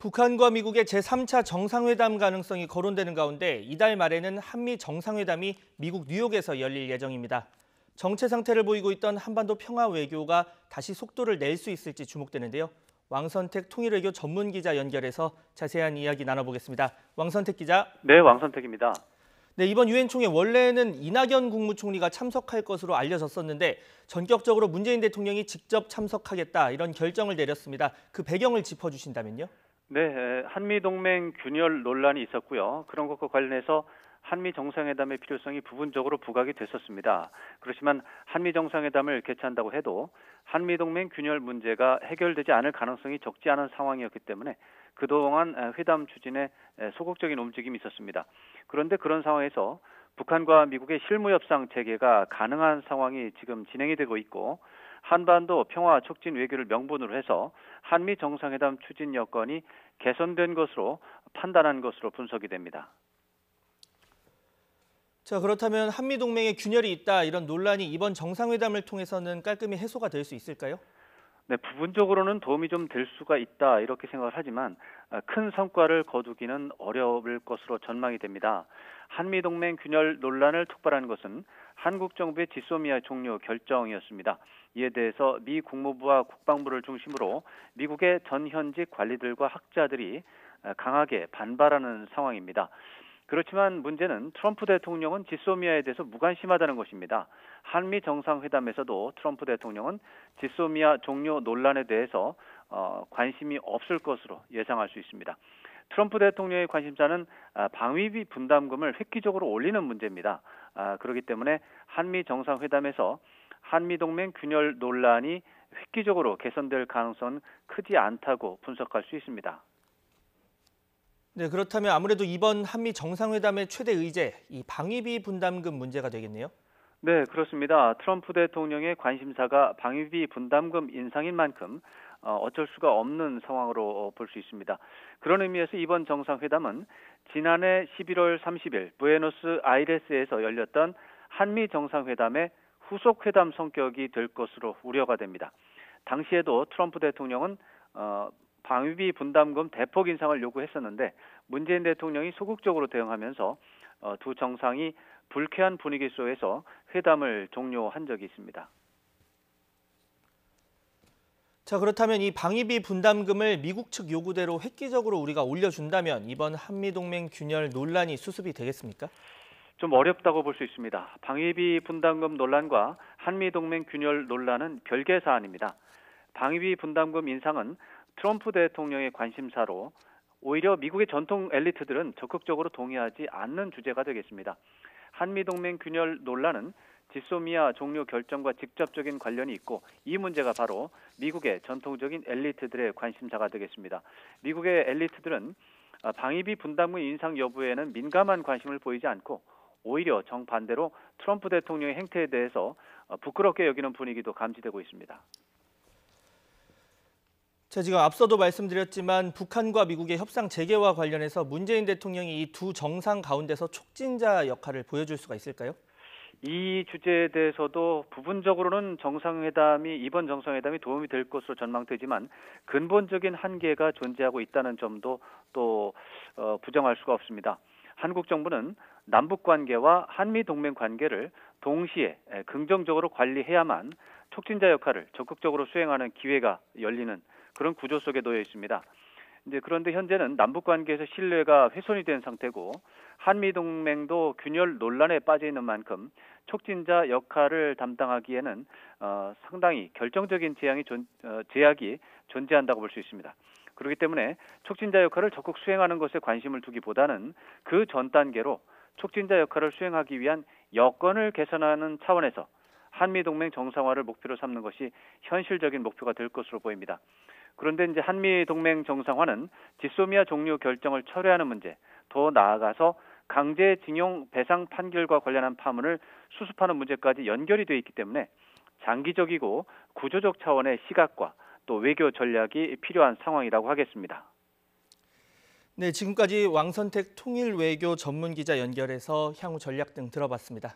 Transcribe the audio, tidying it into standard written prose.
북한과 미국의 제3차 정상회담 가능성이 거론되는 가운데 이달 말에는 한미 정상회담이 미국 뉴욕에서 열릴 예정입니다. 정체 상태를 보이고 있던 한반도 평화 외교가 다시 속도를 낼 수 있을지 주목되는데요. 왕선택 통일외교 전문기자 연결해서 자세한 이야기 나눠보겠습니다. 왕선택 기자. 네, 왕선택입니다. 네, 이번 유엔 총회 원래는 이낙연 국무총리가 참석할 것으로 알려졌었는데 전격적으로 문재인 대통령이 직접 참석하겠다 이런 결정을 내렸습니다. 그 배경을 짚어주신다면요. 네, 한미동맹 균열 논란이 있었고요. 그런 것과 관련해서 한미 정상회담의 필요성이 부분적으로 부각이 됐었습니다. 그렇지만 한미 정상회담을 개최한다고 해도 한미동맹 균열 문제가 해결되지 않을 가능성이 적지 않은 상황이었기 때문에 그동안 회담 추진에 소극적인 움직임이 있었습니다. 그런데 그런 상황에서 북한과 미국의 실무협상 재개가 가능한 상황이 지금 진행이 되고 있고 한반도 평화 촉진 외교를 명분으로 해서 한미 정상회담 추진 여건이 개선된 것으로 판단한 것으로 분석이 됩니다. 자, 그렇다면 한미 동맹에 균열이 있다 이런 논란이 이번 정상회담을 통해서는 깔끔히 해소가 될 수 있을까요? 네, 부분적으로는 도움이 좀 될 수가 있다 이렇게 생각을 하지만 큰 성과를 거두기는 어려울 것으로 전망이 됩니다. 한미동맹 균열 논란을 촉발한 것은 한국 정부의 지소미아 종료 결정이었습니다. 이에 대해서 미 국무부와 국방부를 중심으로 미국의 전현직 관리들과 학자들이 강하게 반발하는 상황입니다. 그렇지만 문제는 트럼프 대통령은 지소미아에 대해서 무관심하다는 것입니다. 한미 정상회담에서도 트럼프 대통령은 지소미아 종료 논란에 대해서 관심이 없을 것으로 예상할 수 있습니다. 트럼프 대통령의 관심사는 방위비 분담금을 획기적으로 올리는 문제입니다. 그렇기 때문에 한미 정상회담에서 한미동맹 균열 논란이 획기적으로 개선될 가능성은 크지 않다고 분석할 수 있습니다. 네, 그렇다면 아무래도 이번 한미 정상회담의 최대 의제, 이 방위비 분담금 문제가 되겠네요. 네, 그렇습니다. 트럼프 대통령의 관심사가 방위비 분담금 인상인 만큼 어쩔 수가 없는 상황으로 볼 수 있습니다. 그런 의미에서 이번 정상회담은 지난해 11월 30일 부에노스아이레스에서 열렸던 한미 정상회담의 후속 회담 성격이 될 것으로 우려가 됩니다. 당시에도 트럼프 대통령은 방위비 분담금 대폭 인상을 요구했었는데 문재인 대통령이 소극적으로 대응하면서 두 정상이 불쾌한 분위기 속에서 회담을 종료한 적이 있습니다. 자, 그렇다면 이 방위비 분담금을 미국 측 요구대로 획기적으로 우리가 올려준다면 이번 한미동맹 균열 논란이 수습이 되겠습니까? 좀 어렵다고 볼 수 있습니다. 방위비 분담금 논란과 한미동맹 균열 논란은 별개 사안입니다. 방위비 분담금 인상은 트럼프 대통령의 관심사로 오히려 미국의 전통 엘리트들은 적극적으로 동의하지 않는 주제가 되겠습니다. 한미동맹 균열 논란은 지소미아 종료 결정과 직접적인 관련이 있고 이 문제가 바로 미국의 전통적인 엘리트들의 관심사가 되겠습니다. 미국의 엘리트들은 방위비 분담금 인상 여부에는 민감한 관심을 보이지 않고 오히려 정반대로 트럼프 대통령의 행태에 대해서 부끄럽게 여기는 분위기도 감지되고 있습니다. 자, 지금 앞서도 말씀드렸지만 북한과 미국의 협상 재개와 관련해서 문재인 대통령이 이 두 정상 가운데서 촉진자 역할을 보여줄 수가 있을까요? 이 주제에 대해서도 부분적으로는 이번 정상회담이 도움이 될 것으로 전망되지만 근본적인 한계가 존재하고 있다는 점도 또 부정할 수가 없습니다. 한국 정부는 남북 관계와 한미 동맹 관계를 동시에 긍정적으로 관리해야만 촉진자 역할을 적극적으로 수행하는 기회가 열리는 그런 구조 속에 놓여 있습니다. 그런데 현재는 남북 관계에서 신뢰가 훼손이 된 상태고 한미 동맹도 균열 논란에 빠져 있는 만큼 촉진자 역할을 담당하기에는 상당히 결정적인 제약이 존재한다고 볼 수 있습니다. 그렇기 때문에 촉진자 역할을 적극 수행하는 것에 관심을 두기보다는 그 전 단계로 촉진자 역할을 수행하기 위한 여건을 개선하는 차원에서 한미동맹 정상화를 목표로 삼는 것이 현실적인 목표가 될 것으로 보입니다. 그런데 이제 한미동맹 정상화는 지소미아 종료 결정을 철회하는 문제, 더 나아가서 강제징용 배상 판결과 관련한 파문을 수습하는 문제까지 연결이 되어 있기 때문에 장기적이고 구조적 차원의 시각과 또 외교 전략이 필요한 상황이라고 하겠습니다. 네, 지금까지 왕선택 통일외교 전문기자 연결해서 향후 전략 등 들어봤습니다.